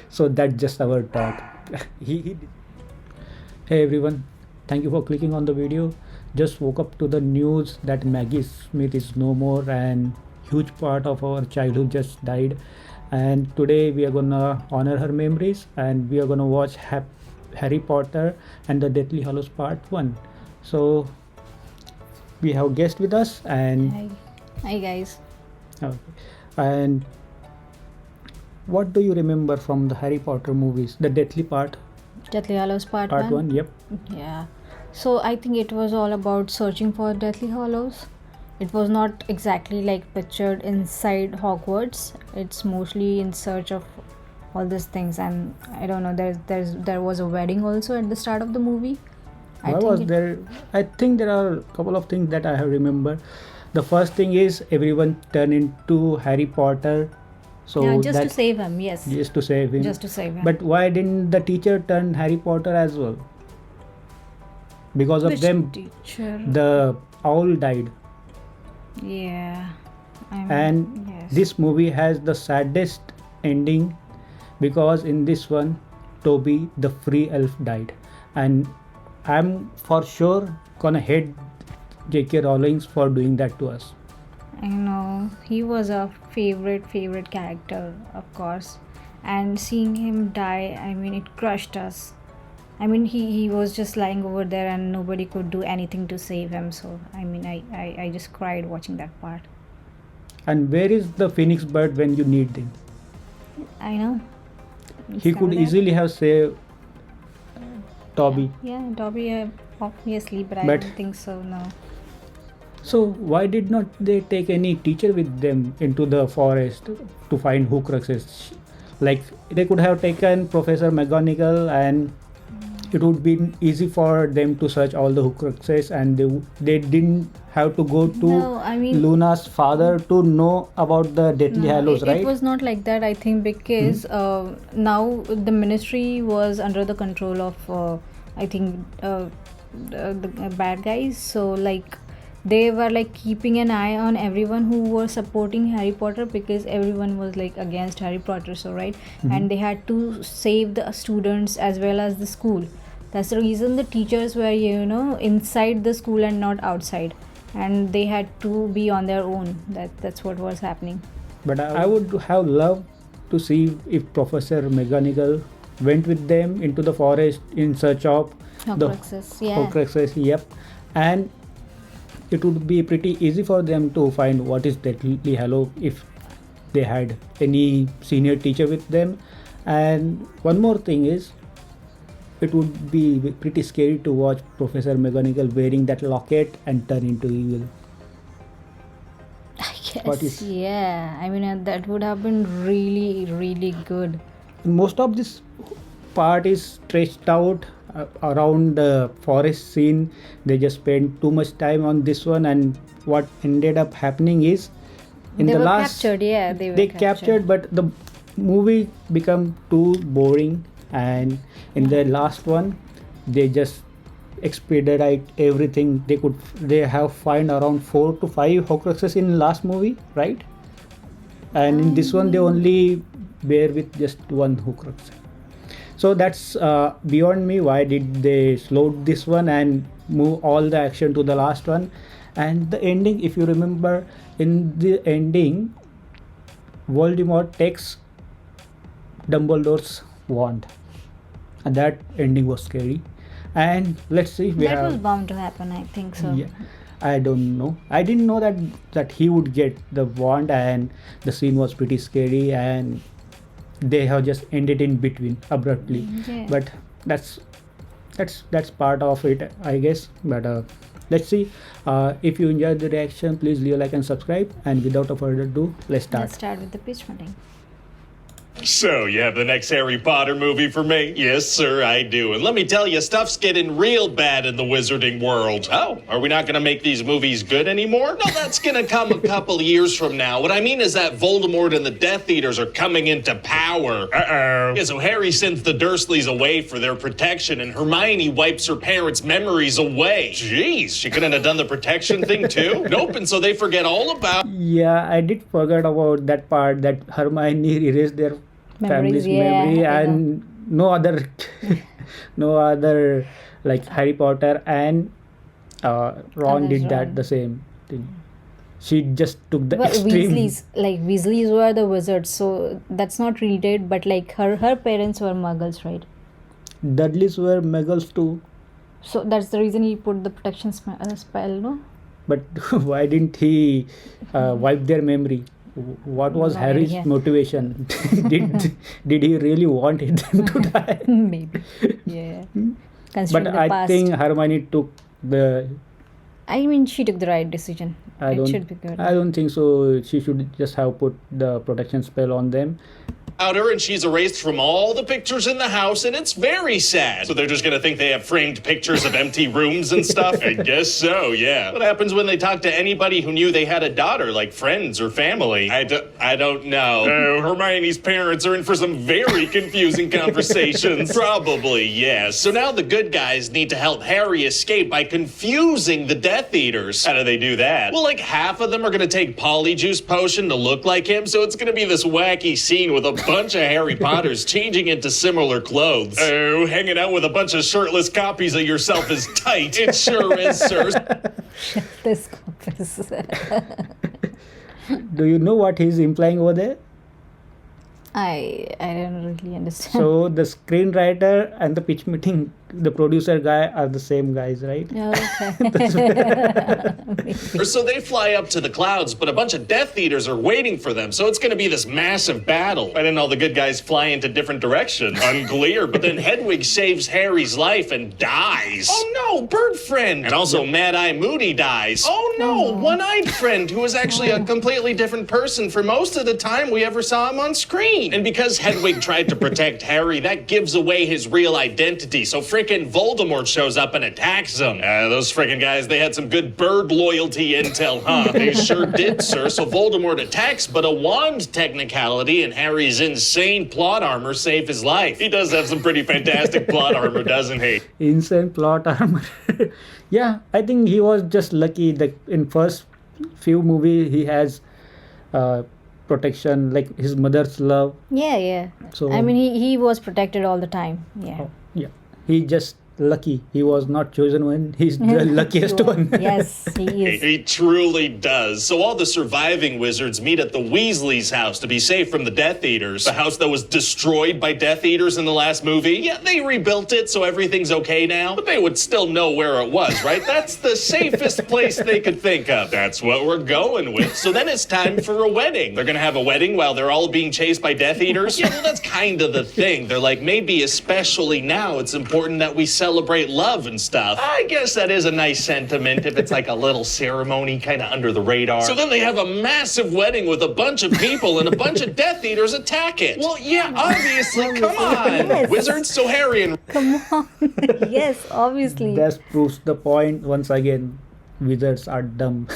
So that's just our talk. he Hey everyone, thank you for clicking on the video. Just woke up to the news that Maggie Smith is no more and huge part of our childhood just died. And today we are gonna honor her memories and we are gonna watch Harry Potter and the Deathly Hallows Part 1. So we have guest with us and Hi. Hi guys. okay. And what do you remember from the Harry Potter movies? The Deathly Deathly Hallows Part Part 1, 1. yep. Yeah. So I think it was all about searching for Deathly Hallows. It was not exactly like pictured inside Hogwarts. It's mostly in search of all these things, and I don't know. There was a wedding also at the start of the movie. Why was there? I think there are a couple of things that I have remember. The first thing is everyone turned into Harry Potter. So Yeah, just to that save him. Yes. just to save him. Just to save him. But why didn't the teacher turn Harry Potter as well? Because of Which them, teacher? the owl died. Yeah. And yes. this movie has the saddest ending because in this one, Toby, the free elf, died. And I'm for sure gonna hate J.K. Rowling for doing that to us. I know he was a favorite character, of course, and seeing him die, I mean, it crushed us. I mean, he was just lying over there, and nobody could do anything to save him. So, I mean, I just cried watching that part. And where is the Phoenix Bird when you need him? I know. He could easily have saved Toby. Yeah, Dobby, obviously, but I But- don't think so. No. So why did not they take any teacher with them into the forest to find Horcruxes? Like they could have taken Professor McGonagall and it would be easy for them to search all the Horcruxes and they didn't have to go to No, I mean, Luna's father to know about the Deathly Hallows, it right? was not like that, I think, because now the ministry was under the control of, I think, the bad guys. So, like, they were like keeping an eye on everyone who was supporting Harry Potter because everyone was like against Harry Potter. So, right, and they had to save the students as well as the school. That's the reason the teachers were, inside the school and not outside, and they had to be on their own. That's what was happening. But I would have loved to see if Professor McGonagall went with them into the forest in search of the Horcruxes, yeah. Horcruxes, yep. And it would be pretty easy for them to find what is Deathly Hallow if they had any senior teacher with them. And one more thing is, it would be pretty scary to watch Professor McGonagall wearing that locket and turn into evil. I guess. What is- Yeah, I mean, that would have been really good. Most of this part is stretched out around the forest scene. They just spent too much time on this one, and what ended up happening is in They the were last captured, yeah, they were they captured, but the movie become too boring, and in the last one they just expedite everything they could. They have find around 4 to 5 Horcruxes in last movie, right? And in this one they only bear with just one Horcrux. So that's beyond me. Why did they slow this one and move all the action to the last one? And the ending, if you remember, in the ending, Voldemort takes Dumbledore's wand, and that ending was scary. And let's see, That was bound to happen, I think so. yeah, I don't know. I didn't know that he would get the wand, and the scene was pretty scary, and they have just ended in between abruptly. Yeah. But that's part of it, I guess. But let's see. If you enjoyed the reaction, please leave a like and subscribe. And without a further ado, let's start. Let's start with the pitch meeting. So, you have the next Harry Potter movie for me? Yes, sir, I do. And let me tell you, stuff's getting real bad in the wizarding world. Oh, are we not going to make these movies good anymore? No, that's going to come a couple years from now. What I mean is that Voldemort and the Death Eaters are coming into power. Uh-oh. Yeah, so Harry sends the Dursleys away for their protection, and Hermione wipes her parents' memories away. Jeez, she couldn't have done the protection thing too? Nope, and so they forget all about... Yeah, I did forget about that part that Hermione erased their family's memory, and no other, no other like Harry Potter and Ron did that the same thing. She just took the extreme. Weasleys were the wizards, so that's not related. But like her parents were Muggles, right? Dudleys were Muggles too. So that's the reason he put the protection spell, no? But why didn't he wipe their memory? What was Harry's motivation? did he really want them to die? Maybe. Yeah. But I think Hermione took the... I mean, she took the right decision. It should be good. I don't think so. She should just have put the protection spell on them. Her, and she's erased from all the pictures in the house, and it's very sad. So they're just gonna think they have framed pictures of empty rooms and stuff? I guess so, yeah. What happens when they talk to anybody who knew they had a daughter, like friends or family? I don't know. Oh, Hermione's parents are in for some very confusing conversations. Probably, yes. So now the good guys need to help Harry escape by confusing the Death Eaters. How do they do that? Well, like half of them are gonna take Polyjuice Potion to look like him, so it's gonna be this wacky scene with a bunch of Harry Potters changing into similar clothes. Oh, hanging out with a bunch of shirtless copies of yourself is tight. It sure is, sir. Shirtless copies. Do you know what he's implying over there? I don't really understand. So the screenwriter and the pitch meeting, the producer guy are the same guys, right? Okay. So they fly up to the clouds, but a bunch of Death Eaters are waiting for them. So it's going to be this massive battle. I didn't know the good guys fly into different directions. Unclear. But then Hedwig saves Harry's life and dies. Oh no, Bird Friend. And also Mad Eye Moody dies. Oh no, One-Eyed Friend, who was actually a completely different person for most of the time we ever saw him on screen. And because Hedwig tried to protect Harry, that gives away his real identity. So frickin' Voldemort shows up and attacks him. Those frickin' guys, they had some good bird loyalty intel, huh? They sure did, sir. So Voldemort attacks, but a wand technicality and Harry's insane plot armor save his life. He does have some pretty fantastic plot armor, doesn't he? Insane plot armor. Yeah, I think he was just lucky that in first few movie he has protection, like his mother's love. Yeah. So I mean, he was protected all the time. Yeah. Yeah. He just lucky. He was not chosen one. He's the luckiest one. Yes, he is. He truly does. So all the surviving wizards meet at the Weasleys' house to be safe from the Death Eaters. The house that was destroyed by Death Eaters in the last movie. Yeah, they rebuilt it, so everything's okay now. But they would still know where it was, right? That's the safest place they could think of. That's what we're going with. So then it's time for a wedding. They're gonna have a wedding while they're all being chased by Death Eaters? Yeah, well, that's kind of the thing. They're like, maybe especially now it's important that we celebrate love and stuff. I guess that is a nice sentiment if it's like a little ceremony kind of under the radar. So then they have a massive wedding with a bunch of people and a bunch of Death Eaters attack it. Well, yeah, obviously, come on. Yes. Wizards, so Harry and... Come on. Yes, obviously. That proves the point once again. Wizards are dumb.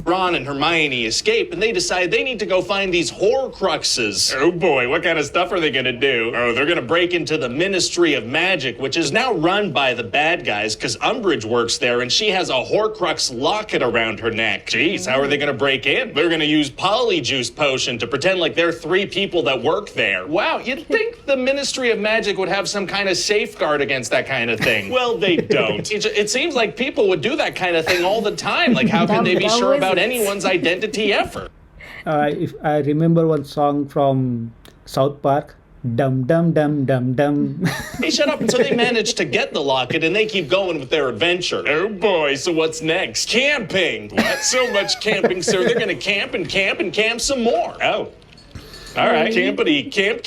Ron and Hermione escape, and they decide they need to go find these Horcruxes. Oh boy, what kind of stuff are they gonna do? Oh, they're gonna break into the Ministry of Magic, which is now run by the bad guys, because Umbridge works there, and she has a Horcrux locket around her neck. Jeez, how are they gonna break in? They're gonna use Polyjuice Potion to pretend like they're 3 people that work there. Wow, you'd think the Ministry of Magic would have some kind of safeguard against that kind of thing. Well, they don't. It seems like people would do that kind of thing all the time. Like, how can they be sure about anyone's identity ever? If I remember one song from South Park, dum dum dum dum dum. Hey, shut up. And so they managed to get the locket, and they keep going with their adventure. Oh boy, so what's next? Camping. What? So much camping, sir. They're gonna camp and camp and camp some more. Oh. All right, campity, camp.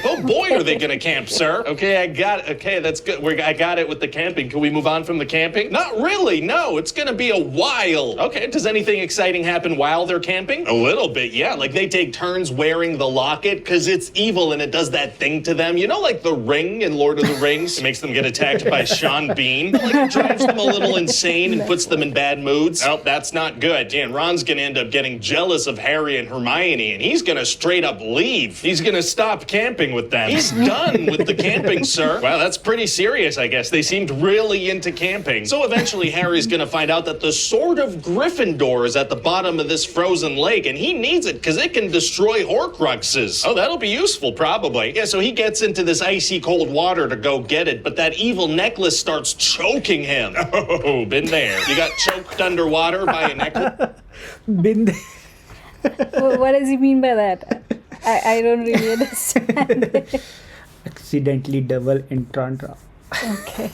Oh boy, are they gonna camp, sir? Okay, I got it. Okay, that's good. I got it with the camping. Can we move on from the camping? Not really. No, it's gonna be a while. Okay, does anything exciting happen while they're camping? A little bit, yeah. Like they take turns wearing the locket because it's evil and it does that thing to them. You know, like the ring in Lord of the Rings. It makes them get attacked by Sean Bean. Like it drives them a little insane and puts them in bad moods. Oh, that's not good. And Ron's gonna end up getting jealous of Harry and Hermione, and he's gonna straight up leave. He's gonna stop camping with them. He's done with the camping, sir. Wow, that's pretty serious, I guess. They seemed really into camping. So eventually Harry's gonna find out that the Sword of Gryffindor is at the bottom of this frozen lake, and he needs it because it can destroy Horcruxes. Oh, that'll be useful, probably. Yeah, so he gets into this icy cold water to go get it, but that evil necklace starts choking him. Oh, been there. You got choked underwater by a necklace? Been there. What does he mean by that? I don't really understand. Accidentally double entendre. Okay.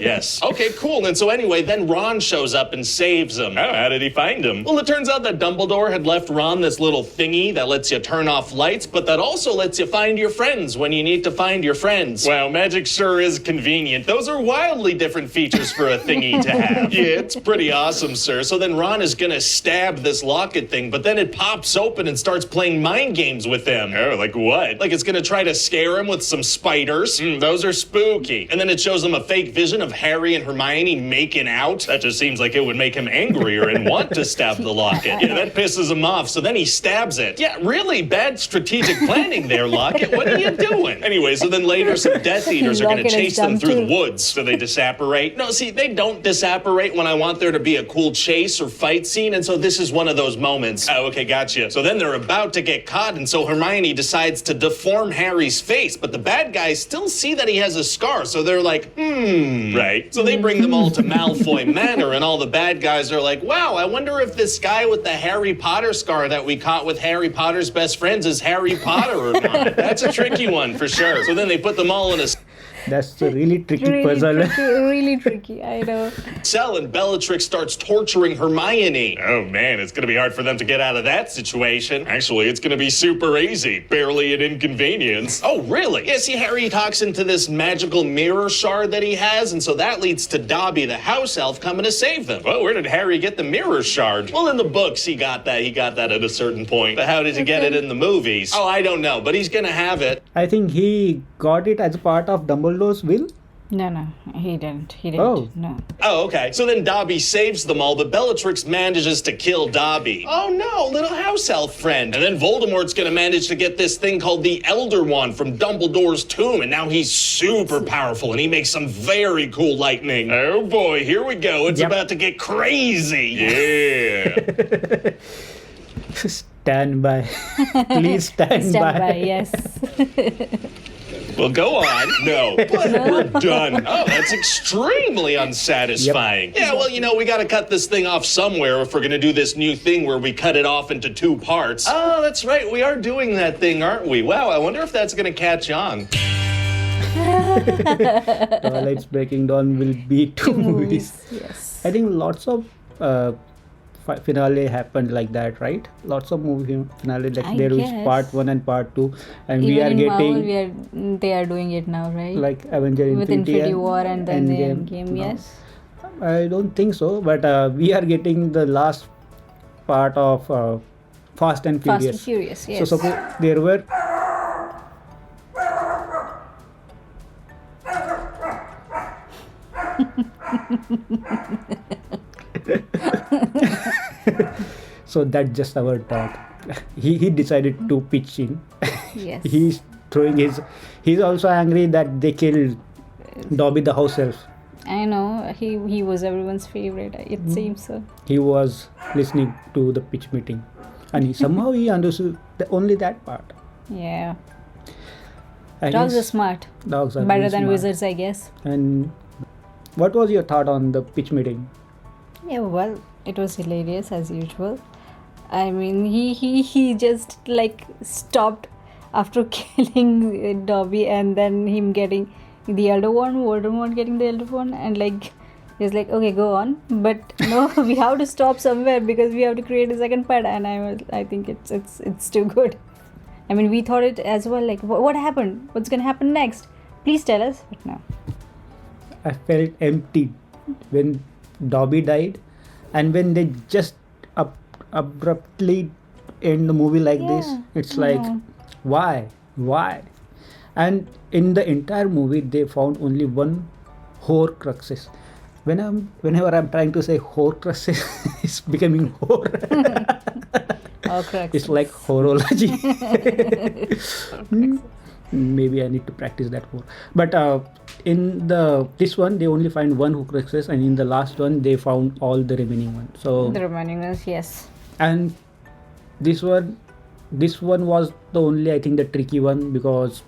Yes. Okay, cool. And so anyway, then Ron shows up and saves him. Oh, how did he find him? Well, it turns out that Dumbledore had left Ron this little thingy that lets you turn off lights, but that also lets you find your friends when you need to find your friends. Wow, magic sure is convenient. Those are wildly different features for a thingy to have. Yeah, it's pretty awesome, sir. So then Ron is gonna stab this locket thing, but then it pops open and starts playing mind games with him. Oh, like what? Like it's gonna try to scare him with some spiders. Those are spooky. And then it shows him a fake vision of Harry and Hermione making out. That just seems like it would make him angrier and want to stab the locket. Yeah, that pisses him off, so then he stabs it. Yeah, really bad strategic planning there, Locket. What are you doing? Anyway, so then later some Death Eaters are going to Locket chase is them dumb through too. the woods. So they disapparate. No, see, they don't disapparate when I want there to be a cool chase or fight scene, and so this is one of those moments. Oh, okay, gotcha. So then they're about to get caught, and so Hermione decides to deform Harry's face, but the bad guys still see that he has a scar, so they're like, right. So they bring them all to Malfoy Manor, and all the bad guys are like, wow, I wonder if this guy with the Harry Potter scar that we caught with Harry Potter's best friends is Harry Potter or not. That's a tricky one for sure. So then they put them all in a That's a really tricky puzzle. Really tricky, I know. cell, and Bellatrix starts torturing Hermione. Oh man, it's gonna be hard for them to get out of that situation. Actually, it's gonna be super easy. Barely an inconvenience. Oh, really? Yeah, see, Harry talks into this magical mirror shard that he has, and so that leads to Dobby, the house elf, coming to save them. Well, where did Harry get the mirror shard? Well, in the books, he got that. He got that at a certain point. But how did he get it in the movies? Oh, I don't know, but he's gonna have it. I think he got it as a part of Dumbledore's will. No, he didn't. Oh. No. Oh, okay. So then Dobby saves them all, but Bellatrix manages to kill Dobby. Oh no, little house elf friend. And then Voldemort's gonna manage to get this thing called the Elder Wand from Dumbledore's tomb, and now he's super powerful, and he makes some very cool lightning. Oh boy, here we go. It's Yep. about to get crazy. Yeah. Stand by. Please stand Stand by, by. yes. Well, go on. No, but we're done. Oh, that's extremely unsatisfying. Yep. Yeah, well, you know, we got to cut this thing off somewhere if we're going to do this new thing where we cut it off into 2 parts. Oh, that's right. We are doing that thing, aren't we? Wow, I wonder if that's going to catch on. Twilight's Breaking Dawn will be 2 movies. Yes. I think lots of finale happened like that, right? Lots of movie finale, like I there is guess. part 1 and part 2, and Even we are in getting Marvel, they are doing it now, right? like Avenger with Infinity Infinity War and then the Endgame. Endgame, No. yes. I don't think so, but we are getting the last part of Fast and Fast Furious. and Furious, yes. So suppose there were so that's just our talk. He decided to pitch in. Yes. He's throwing he's also angry that they killed Dobby the house elf. I know, he was everyone's favorite, it seems so. He was listening to the pitch meeting, and somehow he understood only that part. Yeah. And Dogs are he's- smart. Dogs are Better very than smart. wizards, I guess. And what was your thought on the pitch meeting? Yeah, well, it was hilarious as usual. I mean, he just like stopped after killing Dobby, and then him getting the Elder Wand, Voldemort getting the Elder Wand, and like he's like, okay, go on, but no, we have to stop somewhere because we have to create a second part, and I think it's too good. I mean, we thought it as well, like, what happened? What's gonna happen next? Please tell us. But no. I felt empty when Dobby died, and when they just abruptly end the movie like this. Yeah, It's I like, know. why? And in the entire movie, they found only one Horcruxes. Whenever I'm trying to say Horcruxes, it's becoming horror. Oh, correct. It's like horology. Maybe I need to practice that more. But in this one, they only find one Horcruxes, and in the last one, they found all the remaining ones. So The remaining is, yes. and this one was the only, I think, the tricky one, because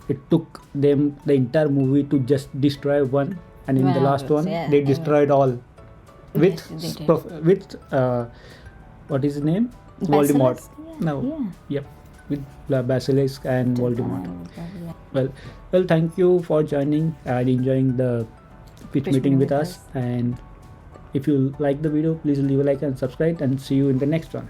it took them the entire movie to just destroy one, and in the Wow, last one yeah, they I destroyed all with Yes, they did. with what is his name, Voldemort. Basilisk? No, Yeah. yep, with Basilisk and Voldemort. Yeah. Well, thank you for joining and enjoying the pitch meeting with us. And if you like the video, please leave a like and subscribe, and see you in the next one.